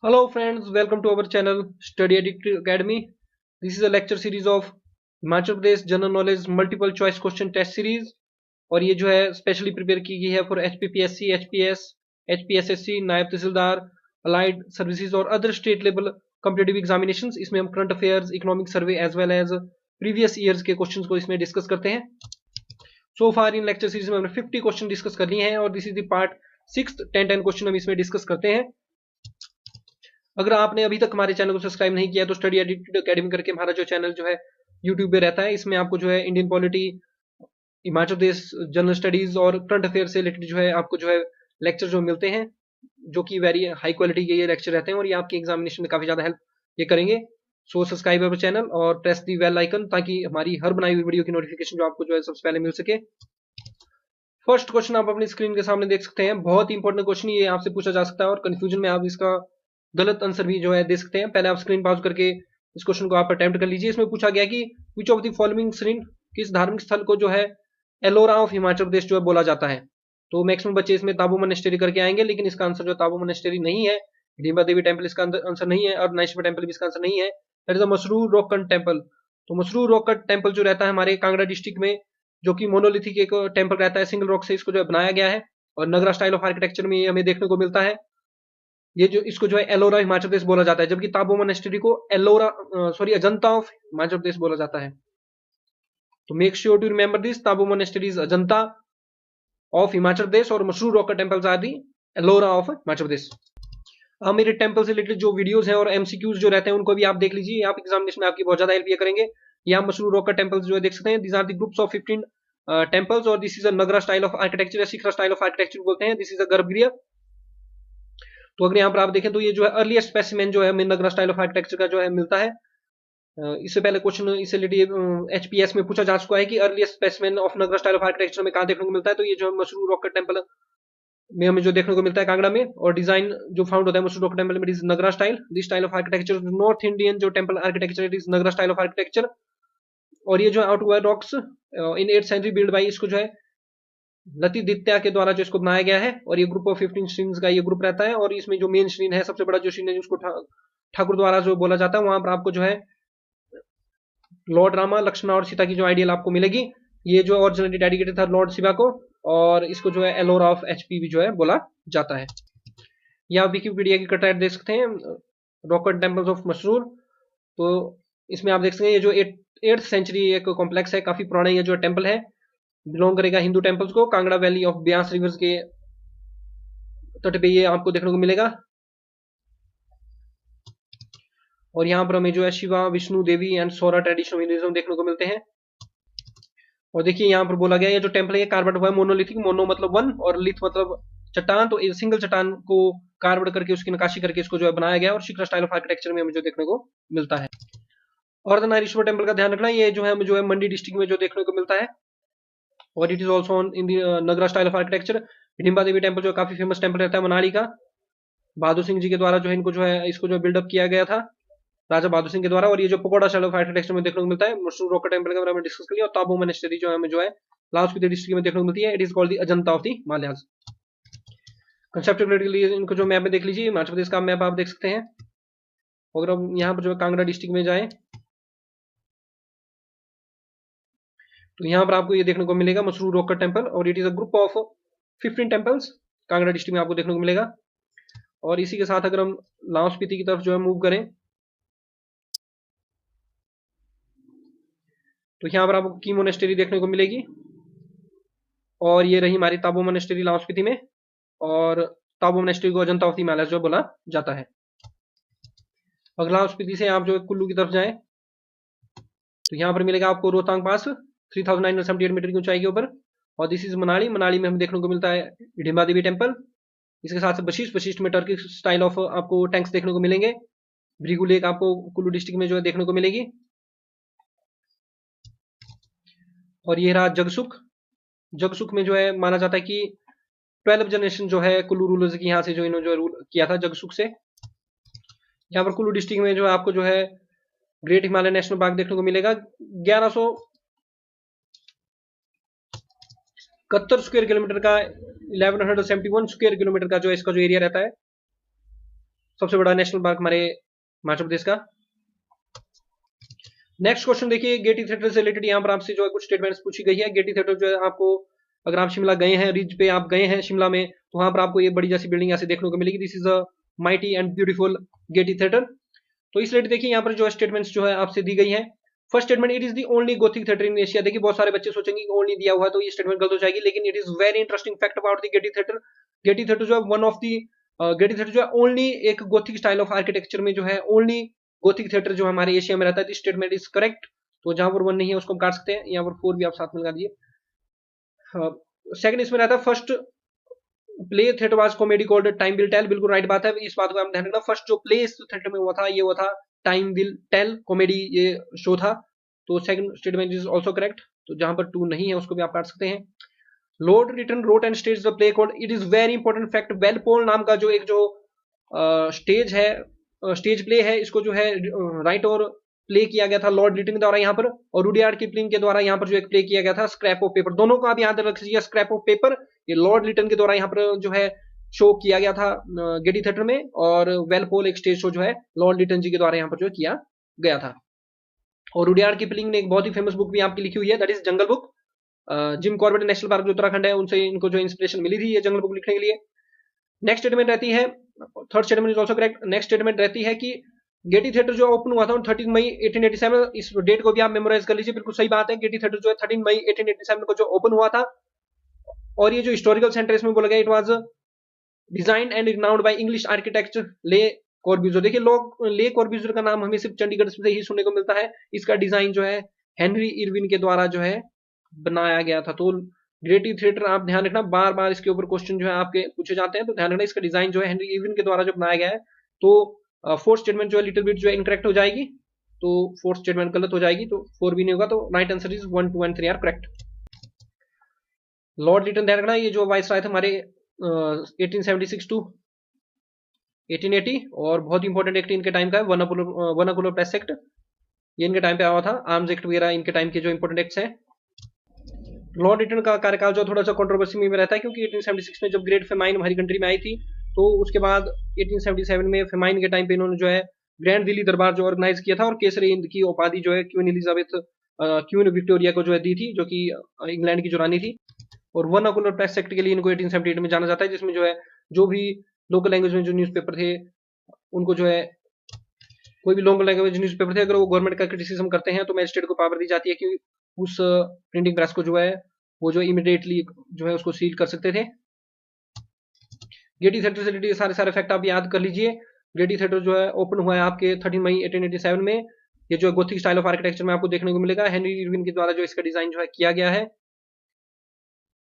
Hello friends, welcome to our channel Study Addict Academy. This is a lecture series of Himachal Pradesh General Knowledge Multiple Choice Question Test Series और ये जो है specially prepare की गई है for HPPSC, HPS, HPSSC, नायब तहसीलदार, allied services और other state level competitive examinations. इसमें हम current affairs, economic survey as well as previous years के क्वेश्चंस को इसमें डिस्कस करते हैं। सो फार इन लेक्चर सीरीज में हमने 50 क्वेश्चन डिस्कस कर लिए हैं और this is the part 6th 10 question हम इसमें डिस्कस करते हैं। अगर आपने अभी तक हमारे चैनल को सब्सक्राइब नहीं किया तो स्टडी एडिट अकेडमी करके हमारा जो चैनल जो है यूट्यूब पे रहता है। इसमें आपको जो है Indian polity, Himachal Pradesh general studies और करंट अफेयर से रिलेटेड जो है आपको जो है लेक्चर जो मिलते हैं, जो कि वेरी हाई क्वालिटी के ये लेक्चर रहते हैं और ये आपके एग्जामिनेशन में काफी ज्यादा हेल्प ये करेंगे। सो सब्सक्राइब अवर चैनल और प्रेस दी बेल आइकन ताकि हमारी हर बनाई हुई वीडियो की नोटिफिकेशन जो आपको जो है सबसे पहले मिल सके। फर्स्ट क्वेश्चन आप अपनी स्क्रीन के सामने देख सकते हैं। बहुत ही इंपॉर्टेंट क्वेश्चन ये आपसे पूछा जा सकता है और कंफ्यूजन में आप इसका गलत आंसर भी जो है दे सकते हैं। पहले आप स्क्रीन पॉज करके इस क्वेश्चन को आप अटेम्प्ट कर लीजिए। इसमें पूछा गया कि विच ऑफ द फॉलोइंग श्रीन, किस धार्मिक स्थल को जो है एलोरा ऑफ हिमाचल प्रदेश जो है बोला जाता है। तो मैक्सिमम बच्चे इसमें ताबू मोनेस्टेरी करके आएंगे, लेकिन इसका आंसर जो ताबू मोनेस्टेरी नहीं है। हिडिंबा देवी टेम्पल इसका आंसर नहीं है और नाइशवा टेम्पल भी इसका आंसर नहीं है। That is the Masroor rock cut temple. तो मसरूर रॉक कट टेम्पल जो रहता है हमारे कांगड़ा डिस्ट्रिक्ट में, जो कि मोनोलिथिक एक टेम्पल रहता है, सिंगल रॉक से इसको जो है बनाया गया है और नगरा स्टाइल ऑफ आर्किटेक्चर में ये हमें देखने को मिलता है। ये जो इसको जो है एलोरा हिमाचल प्रदेश बोला जाता है, जबकि ताबो मोनेस्ट्री को एलोरा अजंता ऑफ हिमाचल प्रदेश बोला जाता है। तो make sure to remember this, Tabo monastery is Ajanta of Himachal Pradesh और Masroor rock temples are the Ellora of Himachal Pradesh. अब मेरे टेम्पल से रिलेटेड जो वीडियोस हैं और एमसीक्यूज जो रहते हैं उनको भी आप देख लीजिए। आप एग्जामिनेशन में आपकी बहुत ज्यादा हेल्प ये करेंगे। ये आप मशरूर रॉक टेम्पल्स जो है देख सकते हैं। These are the groups of 15 temples और this is a Nagara style of architecture या सिखरा स्टाइल ऑफ आर्किटेक्चर बोलते हैं। दिस इज अ गर्भगृह। तो अगर यहाँ पर आप देखें तो ये जो है अर्लीस्ट स्पेसिमेन जो है हमें नगरा स्टाइल ऑफ आर्किटेक्चर का जो है मिलता है। इससे पहले क्वेश्चन इससे रिलेटेड एचपीएस में पूछा जा चुका है कि earliest specimen of Nagara style of architecture में कहाँ देखने को मिलता है। तो ये जो मशरूर रॉक टेम्पल में हमें जो देखने को मिलता है कांगड़ा में, और डिजाइन जो फाउंड होता है मशरूर रॉक टेम्पल में is Nagara style. This style of architecture north Indian जो temple architecture it is Nagara style of architecture. और ये जो outward rocks in 8th century build by, इसको जो है लतिदित्या के द्वारा जो इसको बनाया गया है। और ये ग्रुप ऑफ 15 श्रीन्स का ये ग्रुप रहता है और इसमें जो मेन श्रीन है, सबसे बड़ा जो श्रीन है उसको ठाकुर द्वारा जो बोला जाता है, वहां पर आपको जो है लॉर्ड रामा, लक्ष्मण और सीता की जो आइडियल आपको मिलेगी। ये जो ओरिजिनली डेडिकेटेड था लॉर्ड शिवा को और इसको जो है एलोरा ऑफ एचपी भी जो है बोला जाता है। या विकिपीडिया की कटार देख सकते हैं, rock cut temples of Masroor. तो इसमें आप देख सकते हैं ये जो 8th सेंचुरी एक कॉम्प्लेक्स है, काफी पुराना ये जो टेम्पल है, बिलोंग करेगा हिंदू टेम्पल्स को। Kangra valley of Beas reverse के तट पे ये आपको देखने को मिलेगा। और यहाँ पर हमें जो है शिवा, विष्णु, देवी एंड सोरा ट्रेडिशनल हिंदुइज्म देखने को मिलते हैं। और देखिए यहाँ पर बोला गया ये जो टेम्पल है कार्बन हुआ है मोनोलिथिक, मोनो मतलब वन और लिथ मतलब चट्टान। तो सिंगल चट्टान को कार्बन करके उसकी नकाशी करके इसको जो है बनाया गया और शिखर स्टाइल ऑफ आर्किटेक्चर में हमें जो देखने को मिलता है। और नारीश्वर टेम्पल का ध्यान रखना, ये जो है हमें जो है मंडी डिस्ट्रिक्ट में जो देखने को मिलता है और it is also in the Nagara style of architecture. Hidimba Devi temple जो काफी फेमस टेम्पल रहता है मनाली का, बहादुर सिंह जी के द्वारा जो है इनको जो है इसको जो बिल्डअप किया गया था राजा बहादुर सिंह के द्वारा। और ये जो पकोड़ा स्टाइल ऑफ आर्किटेक्चर में देखने को मिलता है मशरूर रॉक टेम्पल के बारे में डिस्कस कर लिया। और ताबो मोनेस्ट्री जो है हमें जो है लाहौल स्पीति डिस्ट्रिक्ट में देखने को मिलती है। It is called the Ajanta of the Himalayas. Concept के लिए इनको जो मैप में देख लीजिए, हिमाचल प्रदेश का मैप आप देख सकते हैं। अगर हम यहाँ पर जो है कांगड़ा डिस्ट्रिक्ट में जाएं तो यहाँ पर आपको ये देखने को मिलेगा मशरूर रॉक टेम्पल और it is a group of 15 temples Kangra district में आपको देखने को मिलेगा। और इसी के साथ अगर हम लाहौल स्पीति की तरफ जो है मूव करें तो यहाँ पर आपको की मोनेस्ट्री देखने को मिलेगी। और ये रही हमारी ताबो मोनेस्ट्री लाहौल स्पीति में। और ताबो मोनेस्ट्री को अजंता ऑफ द हिमालयस जो बोला जाता है। अगर लाहौल स्पीति से आप जो कुल्लू की तरफ जाएं तो यहाँ पर मिलेगा आपको रोहतांग पास 3978 मीटर की ऊंचाई के ऊपर। और दिस इज मनाली। मनाली में हमें देखने को मिलता है हिडिंबा देवी टेम्पल। इसके साथ वशिष्ठ, वशिष्ठ में टर्किश स्टाइल ऑफ आपको टैंक्स देखने को मिलेंगे। भृगु लेक आपको कुल्लू डिस्ट्रिक्ट में जो है देखने को मिलेगी। और ये रहा जगसुख। जगसुख में जो है माना जाता है कि 12 जनरेशन जो है कुल्लू रूलर्स की यहाँ से जो इन्होंने जो रूल किया था जगसुख से। यहाँ पर कुल्लू डिस्ट्रिक्ट में जो है आपको जो है ग्रेट हिमालय नेशनल पार्क देखने को मिलेगा। 1171 स्क्वायर किलोमीटर का, 1171 स्क्वायर किलोमीटर का जो इसका जो एरिया रहता है। सबसे बड़ा नेशनल पार्क हमारे हिमाचल प्रदेश का। नेक्स्ट क्वेश्चन देखिए, गेटी थिएटर से रिलेटेड यहाँ पर आपसे जो है कुछ स्टेटमेंट्स पूछी गई है। गेटी थिएटर जो है आपको, अगर आप शिमला गए हैं, रिज पे आप गए हैं शिमला में, तो वहां पर आपको ये बड़ी जैसी बिल्डिंग ऐसे देखने को मिलेगी। This is a mighty and beautiful Getty theatre. तो इस रिलेटेड देखिए यहाँ पर जो स्टेटमेंट्स जो है आपसे दी गई है। First statement, it is the only Gothic theatre in Asia. देखिए बहुत सारे बच्चे सोचेंगे कि ओनली दिया हुआ है तो ये स्टेटमेंट गलत हो जाएगी, लेकिन it is very interesting fact about the Getty theatre. Getty theatre जो है one of the, Getty theatre जो है ओनली एक गोथिक स्टाइल ऑफ आर्किटेक्चर में जो है ओनली गोथिक थिएटर जो हमारे एशिया में रहता है। This statement is correct. तो जहां पर वन नहीं है उसको हम काट सकते हैं, यहाँ पर फोर भी आप साथ में लगा दिए। सेकंड इसमें रहता है, first play theatre was comedy called time will tell. बिल्कुल राइट बात है, इस बात को आप ध्यान रखना। फर्स्ट जो प्ले इस थिएटर में हुआ था ये हुआ था टाइम विल टेल कॉमेडी ये शो था। तो second statement is also correct. तो जहां पर टू नहीं है उसको भी आप काट सकते हैं। Lord Lytton wrote and stage the play called, it is very important fact, Walpole नाम का जो एक जो स्टेज है, स्टेज प्ले है, इसको जो है राइट और प्ले किया गया था लॉर्ड लिटन के द्वारा यहाँ पर, और रुडियार्ड किपलिंग के द्वारा यहाँ पर जो एक प्ले किया गया था स्क्रैप ऑफ पेपर। दोनों को आप याद रख लीजिए, स्क्रैप ऑफ पेपर ये लॉर्ड लिटन के द्वारा यहाँ पर जो है शो किया गया था गेटी थिएटर में, और वेलपोल एक स्टेज शो जो है लॉर्ड लिटन जी के द्वारा यहाँ पर जो किया गया था। और रुडियार्ड किपलिंग ने एक बहुत ही फेमस बुक भी आपकी लिखी हुई है, that is jungle book. Jim Corbett national park जो उत्तराखंड है उनसे इनको जो इंस्पिरेशन मिली थी ये जंगल बुक लिखने के लिए। नेक्स्ट स्टेटमेंट रहती है, third statement is also correct. Next statement रहती है कि गेटी थिएटर जो ओपन हुआ था 13 मई 1887, इस डेट को भी आप मेमोराइज कर लीजिए, बिल्कुल सही बात है। गेटी थिएटर जो है 13 मई 1887 को जो ओपन हुआ था, और ये जो हिस्टोरिकल सेंटर इसमें बोला गया, it was designed and renowned by English architect ले कॉर्ब्यूजर। देखिए लोग ले कॉर्ब्यूजर का नाम हमें सिर्फ चंडीगढ़ से ही सुनने को मिलता है, इसका डिजाइन जो है हेनरी इरविन के द्वारा जो है बनाया गया था। तो गेटी थिएटर आप ध्यान रखना, बार बार इसके ऊपर क्वेश्चन जो है आपके पूछे जाते हैं, तो ध्यान रखना इसका डिजाइन जो है हेनरी इरविन के द्वारा जो बनाया गया है। तो फोर्थ स्टेटमेंट जो है लिटिल बिट जो है इनकरेक्ट हो जाएगी, तो फोर्थ स्टेटमेंट गलत हो जाएगी, तो फोर भी नहीं होगा। तो right answer is 1, 2 and 3 are correct. Lord Lytton ध्यान रखना, ये जो वाइस राय थे हमारे 1876 टू 1880, और बहुत इंपॉर्टेंट एक्ट इनके टाइम का है वर्नाकुलर प्रेस एक्ट, ये इनके टाइम पे आया था। आर्म्स एक्ट वगैरह इनके टाइम के जो इंपॉर्टेंट एक्ट्स हैं। लॉर्ड लिटन का कार्यकाल जो थोड़ा सा कंट्रोवर्सी में रहता है, क्योंकि 1876 में जब ग्रेट फेमाइन हमारी कंट्री में आई थी, तो उसके बाद 1877 में फेमाइन के टाइम पे इन्होंने जो है ग्रैंड दिल्ली दरबार जो ऑर्गेनाइज किया था, और केसरी हिंद की उपाधि जो है क्वीन एलिजाबेथ क्वीन विक्टोरिया को जो है दी थी, जो कि इंग्लैंड की जो रानी थी। और वर्नाकुलर प्रेस एक्ट के लिए इनको 1878 में जाना जाता है, जिसमें जो है जो भी लोकल लैंग्वेज में जो न्यूज़पेपर थे उनको जो है, कोई भी लोकल लैंग्वेज न्यूज़पेपर थे, अगर वो गवर्नमेंट का क्रिटिसिज्म करते हैं तो मैजिस्ट्रेट को पावर दी जाती है कि उस प्रिंटिंग प्रेस को जो है वो जो इमीडिएटली जो है उसको सील कर सकते थे। गेटी थिएटर से रिलेटेड सारे सारे फैक्ट आप याद कर लीजिए। गेटी थिएटर जो है ओपन हुआ है आपके 13 मई 1887 में। ये जो गोथिक स्टाइल ऑफ आर्किटेक्चर में आपको देखने को मिलेगा, हेनरी इरविन के द्वारा जो इसका डिजाइन जो है किया गया है,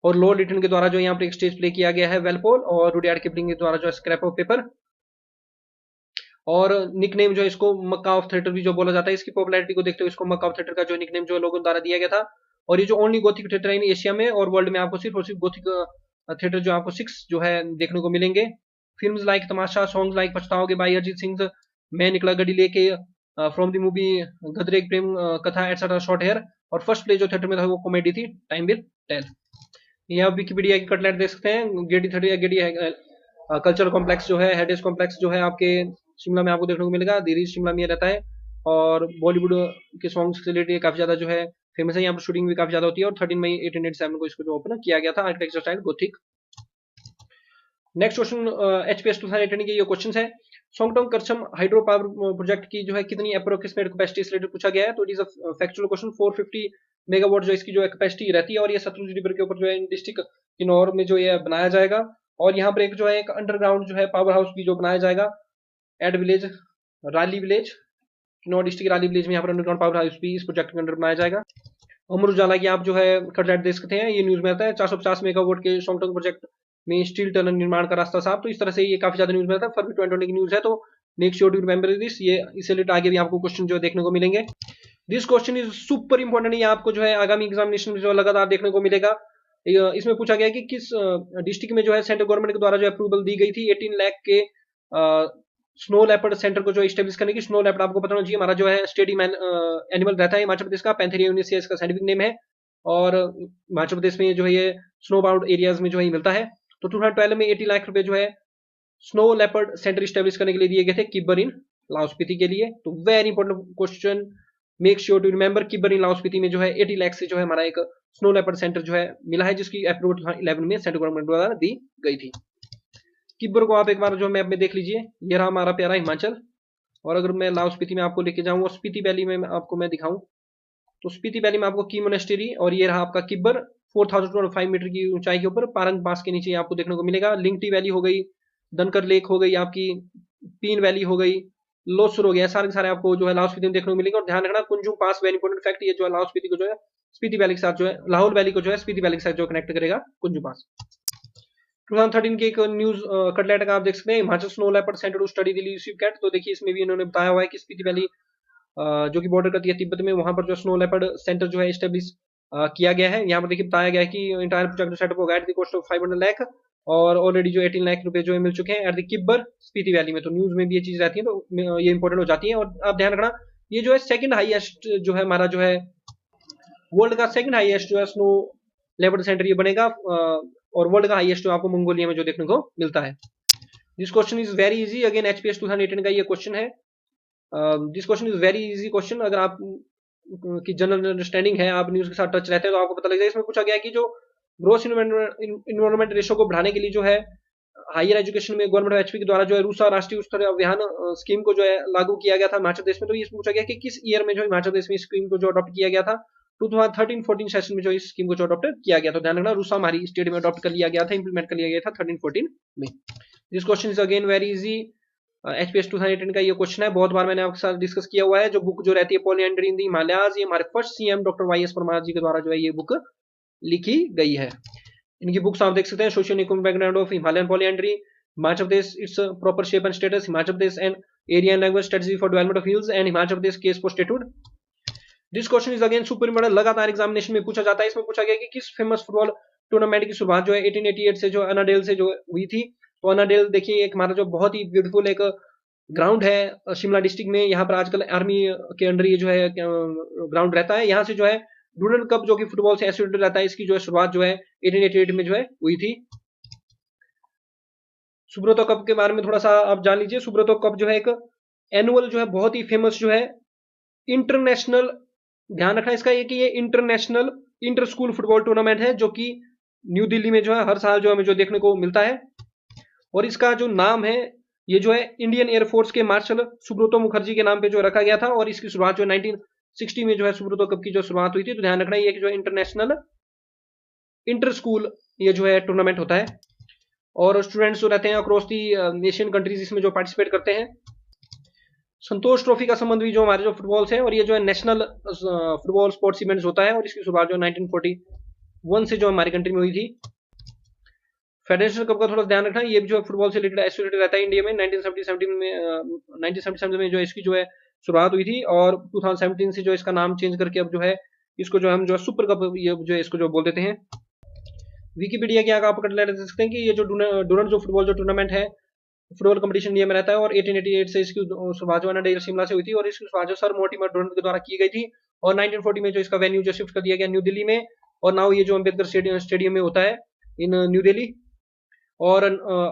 और लॉर्ड लिटन के द्वारा जो यहाँ पर एक स्टेज प्ले किया गया है वेलपोल, और रुडियार्ड किपलिंग के द्वारा जो स्क्रैप ऑफ पेपर। और निकनेम जो है इसको मक्का ऑफ थिएटर भी जो बोला जाता है, इसकी पॉपुलैरिटी को देखते हुए इसको मक्का ऑफ थिएटर का जो निकनेम जो लोगों द्वारा दिया गया था। और ये जो ओनली गोथिक थिएटर है इन एशिया में और वर्ल्ड में, आपको सिर्फ और सिर्फ गोथिक थिएटर जो आपको 6 जो है देखने को मिलेंगे। फिल्म्स लाइक तमाशा, सॉन्ग्स लाइक पछताओगे बाय अरिजीत सिंह, मैं निकला गड्डी लेके फ्रॉम द मूवी गदर एक प्रेम कथा एटसेट्रा शॉर्ट हेयर, और फर्स्ट प्ले जो थिएटर में था वो कॉमेडी थी टाइम विल टेल। ये आप विकिपीडिया की कटलेट देख सकते हैं। गेटी थिएटर या गेटी कल्चरल कॉम्प्लेक्स जो है, हेरिटेज कॉम्प्लेक्स जो है आपके शिमला में आपको देखने को मिलेगा, दिल्ली शिमला में रहता है, और बॉलीवुड के सॉन्ग्स से रिलेटेड काफी ज्यादा जो है फेमस है, यहाँ पर शूटिंग भी काफी ज्यादा होती है। और 13 मई 1887 को इसको जो ओपन किया गया था, architecture style Gothic. Next question HPS 2018 के ये क्वेश्चन है, सोंगटोंग करछम हाइड्रो पावर प्रोजेक्ट की जो है कितनी अप्रोक्सीमेट कैपेसिटी से रिलेटेड पूछा गया है। तो it is a factual question. 450 megawatt जो इसकी जो कैपेसिटी रहती है, और ये सतलुज रिवर के ऊपर जो है डिस्ट्रिक्ट किन्नौर में जो ये बनाया जाएगा। और यहाँ पर एक जो है एक अंडरग्राउंड जो है पावर हाउस भी जो बनाया जाएगा at village rally village, Kinnaur district rally village में यहाँ पर अंडरग्राउंड पावर हाउस भी इस प्रोजेक्ट के अंदर बनाया जाएगा। अमर उजाला की आप जो है कटलेट देख सकते हैं, ये न्यूज में आता है 450 मेगावाट के सोंगटोंग प्रोजेक्ट में स्टील टनल निर्माण का रास्ता साफ। तो इस तरह से ये काफी ज्यादा न्यूज में आता है, फरवरी 2020 की न्यूज है, तो make sure to remember this. ये इससे रिलेटेड आगे भी आपको क्वेश्चन जो देखने को मिलेंगे। This question is super important, ये आपको जो है आगामी एग्जामिनेशन में जो लगातार देखने को मिलेगा। इसमें पूछा गया कि किस डिस्ट्रिक्ट में जो है सेंट्रल गवर्नमेंट के द्वारा जो अप्रूवल दी गई थी 18 लाख के स्नो लेपर्ड सेंटर को जो एस्टेब्लिश करने की। स्नो लेपर्ड आपको पता होना चाहिए हमारा जो है स्टेडी एनिमल रहता है हिमाचल प्रदेश का, पैंथेरिया यूनिसिया इसका साइंटिफिक नेम है, और हिमाचल प्रदेश में जो है ये स्नो बाउंड एरियाज में जो है मिलता है। तो 2012 में 80 लाख रुपए जो है स्नो लेपर्ड सेंटर स्टेब्लिश करने के लिए दिए गए थे किब्बर इन लाहौल स्पीति के लिए। तो very important question, make sure to remember Kibber in Lahaul Spiti में जो है 80 लाख से जो है हमारा एक स्नो लेपर्ड सेंटर जो है मिला है, जिसकी अप्रूवल 2011 में सेंट्रल गवर्नमेंट द्वारा दी गई थी। किब्बर को आप एक बार जो मैप में देख लीजिए, ये रहा हमारा प्यारा हिमाचल। और अगर मैं लाहौल स्पीति में आपको लेके जाऊं और स्पीति वैली में आपको मैं दिखाऊं, तो स्पीति वैली में आपको की मोनेस्टेरी और ये रहा आपका किब्बर 4205 मीटर की ऊंचाई के ऊपर पारंग पास के नीचे आपको देखने को मिलेगा। लिंगटी वैली हो गई, दनकर लेक हो गई, आपकी पीन वैली हो गई, लोसर हो गया, सारे सारे आपको जो है लाहौल स्पीति में देखने को मिलेंगे। और ध्यान रखना कुंजुम पास वेरी इंपॉर्टेंट फैक्ट, ये जो है लाहौल स्पीति को जो है स्पीति वैली के साथ जो है लाहौल वैली को जो है स्पीति वैली के साथ जो कनेक्ट करेगा कुंजुम पास। 2013 की एक न्यूज कटलेट का आप देख सकते हैं, Himachal snow leopard centre to study the elusive cat. तो देखिए इसमें भी इन्होंने बताया हुआ है कि स्पीति वैली जो कि बॉर्डर करती है तिब्बत में, वहां पर जो स्नो लेपर्ड सेंटर जो है स्टेब्लिश किया गया है। यहाँ पर देखिए बताया गया है कि इंटायर प्रोजेक्ट सेटअप होगा at the cost of 500 lakh और ऑलरेडी जो 18 लाख रुपए जो है मिल चुके हैं at the Kibber Spiti valley में। तो न्यूज में भी ये चीज रहती है, तो ये इंपॉर्टेंट हो जाती है। और आप ध्यान रखना ये जो है सेकंड हाईएस्ट जो है हमारा जो है वर्ल्ड का सेकंड हाईएस्ट जो है स्नो लेपर्ड सेंटर ये बनेगा, और वर्ल्ड का हाईएस्ट जो आपको मंगोलिया में जो देखने को मिलता है। This question is very easy, again HPS 2018 का ये क्वेश्चन है। This question is very easy question, अगर आप की जनरल अंडरस्टैंडिंग है, आप न्यूज के साथ टच रहते हैं, तो आपको पता लग जाएगा। इसमें पूछा गया कि जो ग्रोस इन्वायरमेंट रेशो को बढ़ाने के लिए जो है हायर एजुकेशन में गवर्नमेंट ऑफ एचपी के द्वारा जो है रूसा राष्ट्रीय उच्चतर अभियान स्कीम को जो है लागू किया गया था हिमाचल प्रदेश में। तो ये पूछा गया कि किस ईयर में जो हिमाचल प्रदेश में स्कीम को जो अडॉप्ट किया गया था। 2013-14 सेशन में जो इस स्कीम को जो अडॉप्ट किया गया। तो ध्यान रखना रूसा हमारी स्टेट में अडॉप्ट कर लिया गया था, इंप्लीमेंट कर लिया गया था 13-14 में। This question is again very easy, HPS 2018 का ये क्वेश्चन है, बहुत बार मैंने आपके साथ डिस्कस किया हुआ है। जो बुक जो रहती है पॉलिएंड्री इन द हिमालयाज, ये हमारे first CM doctor Y S Parmar ji के द्वारा जो है ये बुक लिखी गई है। इनकी बुक्स आप देख सकते हैं, socio economic background of Himalayan polyandry, Himachal Pradesh its proper shape and status, Himachal Pradesh and area and language strategy for development of hills, and Himachal Pradesh case for statehood. This question is again super important, लगातार examination में पूछा जाता है। इसमें पूछा गया कि किस फेमस फुटबॉल टूर्नामेंट की शुरुआत जो है 1888 से जो अनाडेल से जो हुई थी। तो अनाडेल देखिए एक हमारा जो बहुत ही ब्यूटीफुल एक ग्राउंड है शिमला डिस्ट्रिक्ट में, यहाँ पर आजकल आर्मी के अंडर ये जो है ग्राउंड रहता है। यहाँ से जो है डूडन कप जो कि फुटबॉल से एसोसिएटेड रहता है, इसकी जो है शुरुआत जो है 1888 में जो है हुई थी। सुब्रतो कप के बारे में थोड़ा सा आप जान लीजिए। सुब्रतो कप जो है एक एनुअल जो है बहुत ही फेमस जो है इंटरनेशनल, ध्यान रखना इसका ये कि ये international inter school football tournament है, जो कि न्यू दिल्ली में जो है हर साल जो हमें जो देखने को मिलता है। और इसका जो नाम है ये जो है इंडियन एयरफोर्स के मार्शल सुब्रतो मुखर्जी के नाम पे जो रखा गया था। और इसकी शुरुआत जो 1960 में जो है सुब्रतो कप की जो शुरुआत हुई थी। तो ध्यान रखना ये कि जो इंटरनेशनल इंटर स्कूल ये जो है टूर्नामेंट होता है, और स्टूडेंट्स जो रहते हैं अक्रॉस दी नेशन कंट्रीज इसमें जो पार्टिसिपेट करते हैं। संतोष ट्रॉफी का संबंध भी जो हमारे जो फुटबॉल से है, और ये जो है नेशनल फुटबॉल स्पोर्ट्स इवेंट्स होता है। और इसकी शुरुआत जो 1941 से जो हमारी कंट्री में हुई थी। फेडरेशन कप का थोड़ा ध्यान रखना, ये भी जो है फुटबॉल से रिलेटेड एसोसिएटेड रहता है इंडिया में। 1977 में जो इसकी जो है शुरुआत हुई थी, और 2017 से जो इसका नाम चेंज करके अब जो है इसको जो हम जो है सुपर कप ये जो है इसको जो बोल देते हैं। विकिपीडिया के आगे आप पकड़ ले सकते हैं कि ये जो डूरंड जो फुटबॉल जो टूर्नामेंट है फुटबॉल कंपटीशन इंडिया में रहता है। और 1888 से इसकी शुरुआत जो है शिमला से हुई थी, और इसकी शुरुआत जो सर मोर्टिमर डूरंड के द्वारा की गई थी। और 1940 में जो इसका वेन्यू जो शिफ्ट कर दिया गया न्यू दिल्ली में, और नाउ ये जो अम्बेडकर स्टेडियम में होता है इन न्यू दिल्ली। और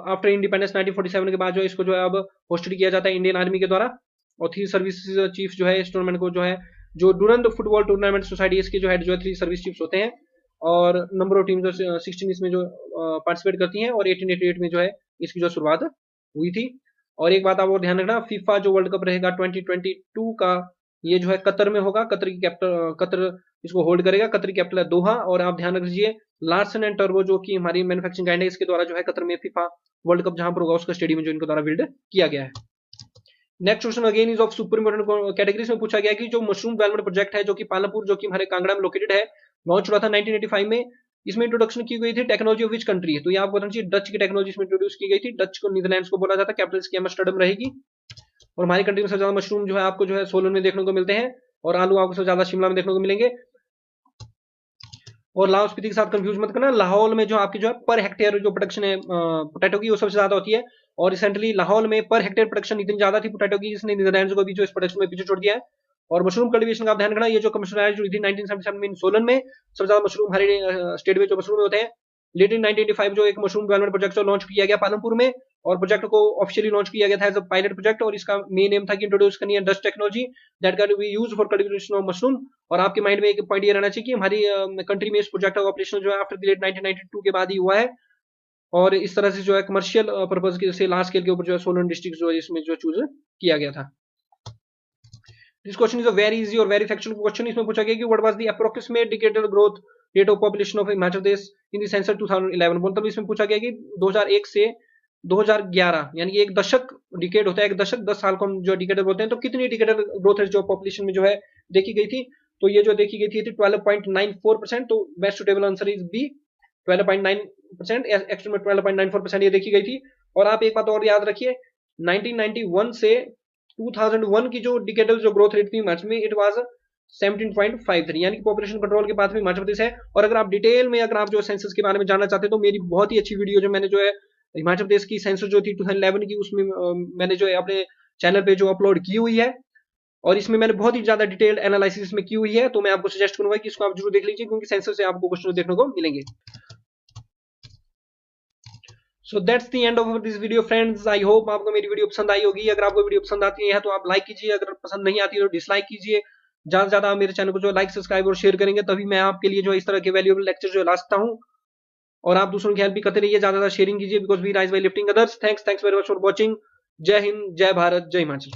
आफ्टर इंडिपेंडेंस 1947 के बाद जो इसको जो है अब होस्टेड किया जाता है इंडियन आर्मी के द्वारा। और 3 सर्विस चीफ जो है इस टूर्नामेंट को जो है जो डूरंड फुटबॉल टूर्नामेंट सोसाइटी इसके जो हेड जो है 3 सर्विस चीफ्स होते हैं। और नंबर ऑफ टीम जो 16 इसमें जो पार्टिसिपेट करती हैं। और 1888 में जो है इसकी जो शुरुआत हुई थी। और एक बात आप और ध्यान रखना, फीफा जो वर्ल्ड कप रहेगा 2022 का ये जो है कतर में होगा। कतर की कैपिटल कतर इसको होल्ड करेगा, कतर की कैपिटल है दोहा। और आप ध्यान रख लीजिए लार्सन एंड टर्बो जो कि हमारी मैन्युफैक्चरिंग काइंड है, इसके द्वारा जो है कतर में फीफा वर्ल्ड कप जहां पर होगा उसका स्टेडियम जो इनके द्वारा बिल्ड किया गया है। Next question again is of super important categories में पूछा गया कि जो मशरूम डेवलपमेंट प्रोजेक्ट है जो कि पालमपुर जो कि हमारे कांगड़ा में लोकेटेड है, लॉन्च हुआ था 1985 में। इसमें इंट्रोडक्शन की गई थी टेक्नोलॉजी ऑफ विच कंट्री। तो ये आपको बताना चाहिए डच की टेक्नोलॉजी इसमें इंट्रोड्यूस की गई थी। डच को नीदरलैंड्स को बोला जाता है, कैपिटल इसकी एम्स्टर्डम रहेगी। और हमारी कंट्री में सबसे ज्यादा मशरूम जो है आपको जो है सोलन में देखने को मिलते हैं, और आलू आपको सबसे ज्यादा शिमला में देखने को मिलेंगे। और लाहौल स्पीति के साथ कंफ्यूज मत करना, लाहौल में जो आपकी जो है पर हेक्टेयर जो प्रोडक्शन है पोटैटो की वो सबसे ज्यादा होती है। और रिसेंटली लाहौल में पर हेक्टेयर प्रोडक्शन इतनी ज्यादा थी पोटैटो की, जिसने नीदरलैंड्स को भी जो इस प्रोडक्शन में पीछे छोड़ दिया है। और मशरूम कल्टीवेशन का आप ध्यान रखना, ये जो कमर्शियलाइज हुई थी 1977 में सोलन में, सबसे ज्यादा मशरूम हमारे स्टेट में जो मशरूम होते हैं लेट इन 1985 जो एक मशरूम डेवलपमेंट प्रोजेक्ट जो लॉन्च किया गया पालमपुर में, और प्रोजेक्ट को ऑफिशियली लॉन्च किया गया था एज अ पायलट प्रोजेक्ट, और इसका मेन एम था कि इंट्रोड्यूस करनी है dust technology that can be used for cultivation of mushroom. और आपके माइंड में एक पॉइंट ये रहना चाहिए कि हमारी कंट्री में इस प्रोजेक्ट का ऑपरेशन जो है आफ्टर द लेट 1992 के बाद ही हुआ है, और इस तरह से जो है कमर्शियल पर्पज के से लार्ज स्केल के ऊपर जो है सोलन डिस्ट्रिक्ट जो है इसमें जो चूज किया गया था। This question is a very easy और वेरी फैक्चुअल क्वेश्चन। इसमें पूछा गया कि what was the approximate decadal growth rate of population of Himachal Pradesh in the census 2011। मतलब इसमें पूछा गया कि 2001 से 2011 यानी कि एक दशक, डिकेड होता है एक दशक, 10 साल को हम जो डिकेडल बोलते हैं, तो कितनी डिकेडल ग्रोथ रेट जो पॉपुलेशन में जो है देखी गई थी। तो ये जो देखी गई थी 12.94%। तो best suitable answer is B 12.9%, actual में 12.94% ये देखी गई थी। और आप एक बात और याद रखिए, 1991 से 2001 की जो डिकेडल जो ग्रोथ रेट थी हिमाचल में, इट वाज 17.53, यानी कि पॉपुलेशन कंट्रोल के बाद में हिमाचल प्रदेश है। और अगर आप डिटेल में अगर आप जो सेंसस के बारे में जानना चाहते हैं, तो मेरी बहुत ही अच्छी वीडियो जो मैंने जो है हिमाचल प्रदेश की सेंसस जो थी 2011 की, उसमें मैंने जो है अपने चैनल पे जो अपलोड की हुई है, और इसमें मैंने बहुत ही ज्यादा डिटेल्ड एनालिसिस में की हुई है। तो मैं आपको सजेस्ट करूंगा कि इसको आप जरूर देख लीजिए, क्योंकि सेंसस से आपको क्वेश्चन देखने को मिलेंगे। So that's the end of this video friends. I hope आपको मेरी वीडियो पसंद आई होगी। अगर आपको वीडियो पसंद आती है तो आप लाइक कीजिए, अगर पसंद नहीं आती है तो डिसलाइक कीजिए। ज्यादा से ज्यादा आप मेरे चैनल को जो लाइक सब्सक्राइब और शेयर करेंगे, तभी मैं आपके लिए जो इस तरह के वैल्यूएबल लेक्चर जो ला सकता हूँ। और आप दूसरों की हेल्प भी करते रहिए, ज्यादा ज्यादा शेयरिंग कीजिए, because we rise by lifting others. Thanks very much for watching. जय हिंद, जय भारत, जय हिमाचल।